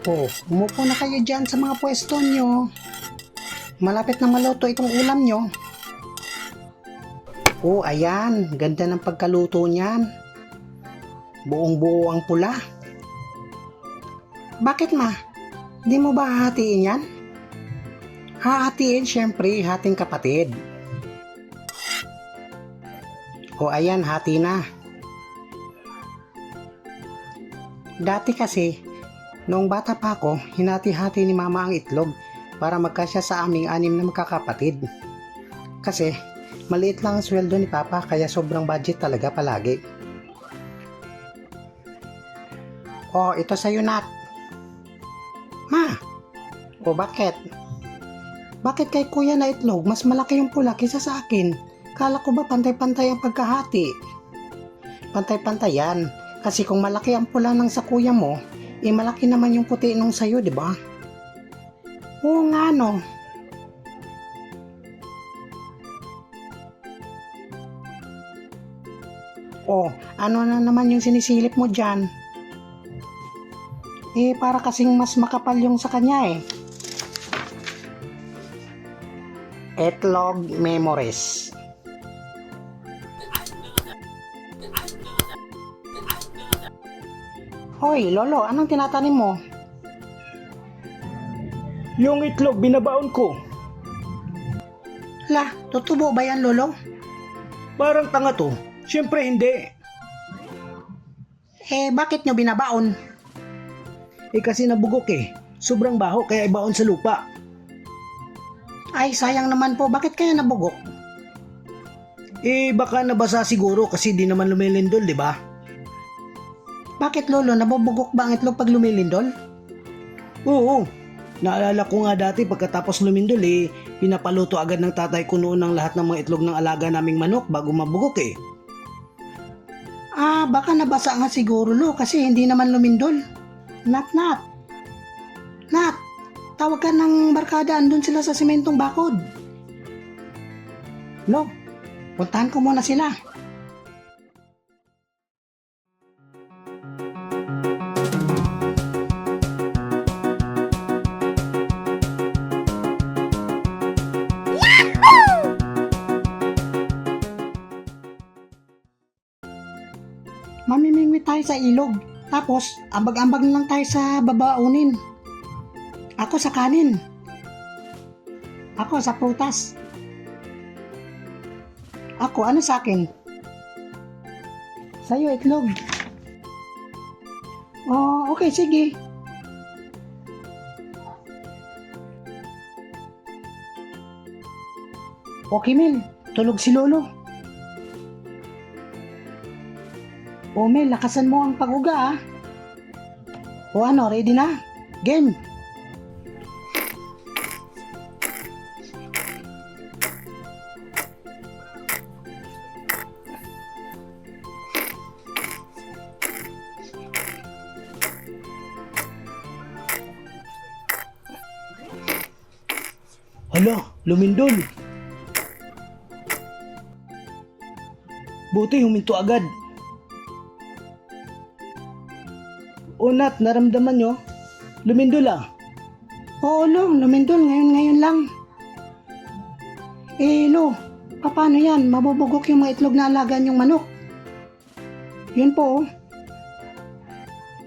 Oh, umupo na kayo dyan sa mga pwesto nyo. Malapit na maluto itong ulam nyo. Oh, ayan. Ganda ng pagkaluto niyan. Buong buo ang pula. Bakit ma? Di mo ba hahatiin yan? Hahatiin, syempre, hating kapatid. O ayan, hati na. Dati kasi, noong bata pa ako, hinati-hati ni mama ang itlog para magkasya sa aming 6 na magkakapatid. Kasi, maliit lang ang sweldo ni papa kaya sobrang budget talaga palagi. O, ito sa'yo, Nat. Ma, o bakit? Bakit kay kuya na itlog mas malaki yung pula kaysa sa akin? Kala ko ba pantay-pantay ang pagkahati? Pantay-pantay yan. Kasi kung malaki ang pula ng sa kuya mo, malaki naman yung puti nung sayo, di ba? Oo nga no. Oh, ano na naman yung sinisilip mo dyan? Para kasing mas makapal yung sa kanya eh. Etlog memories. Hoy, Lolo, anong tinatanim mo? Yung itlog, binabaon ko. La, tutubo ba yan, Lolo? Parang tanga to. Siyempre hindi. Bakit nyo binabaon? Kasi nabugok eh. Sobrang baho kaya ibaon sa lupa. Ay, sayang naman po. Bakit kaya nabugok? Baka nabasa siguro kasi di naman lumilindol, di ba? Bakit, Lolo? Nabubugok ba ang itlog pag lumilindol? Oo. Naalala ko nga dati pagkatapos lumindol pinapaluto agad ng tatay ko noon ang lahat ng mga itlog ng alaga naming manok bago mabugok eh. Baka nabasa nga siguro, Lo, kasi hindi naman lumindol. Nat, tawag ka ng barkada, andun sila sa sementong bakod. Lo, puntahan ko muna sila. Mamimingwi tayo sa ilog. Tapos, ambag-ambag na lang tayo sa babaunin. Ako sa kanin. Ako sa prutas. Ako, ano sa akin? Sa'yo, itlog. Oh, okay, sige. Okay, Mel. Tulog si Lolo. O Mel, lakasan mo ang pag-uga ah. O ano, ready na? Game! Hala, lumindol. Buti huminto agad. O Nat, naramdaman nyo? Lumindol ah. Oo, Lo, lumindol ngayon lang. Lo, paano yan? Mabubugok yung mga itlog na alagaan yung manok. Yun po.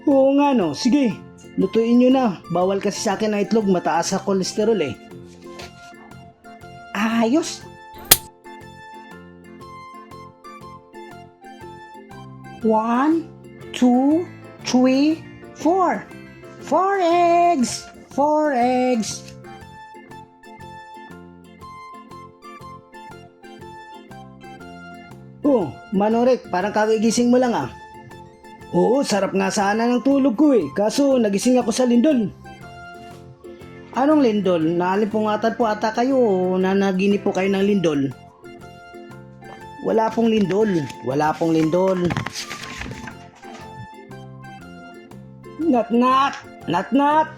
Oo nga no, sige. Lutuin nyo na. Bawal kasi sa akin ang itlog, mataas sa kolesterol eh. Ayos. One, two, 3, 4. 4 eggs. 4 eggs. Oh, Manorek, parang kagigising mo lang ah. Oo, sarap nga sana ng tulog ko eh. Kaso nagising ako sa lindol. Anong lindol? Naalimpungatan po ata kayo o nanaginip po kayo ng lindol? Wala pong lindol. Wala pong lindol. Nat!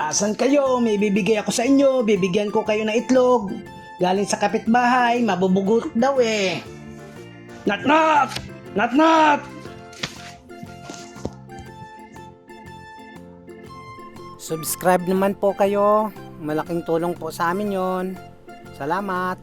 Asan kayo? May bibigay ako sa inyo. Bibigyan ko kayo ng itlog. Galing sa kapitbahay. Mabubugot daw eh. Nat! Subscribe naman po kayo. Malaking tulong po sa amin yon. Salamat.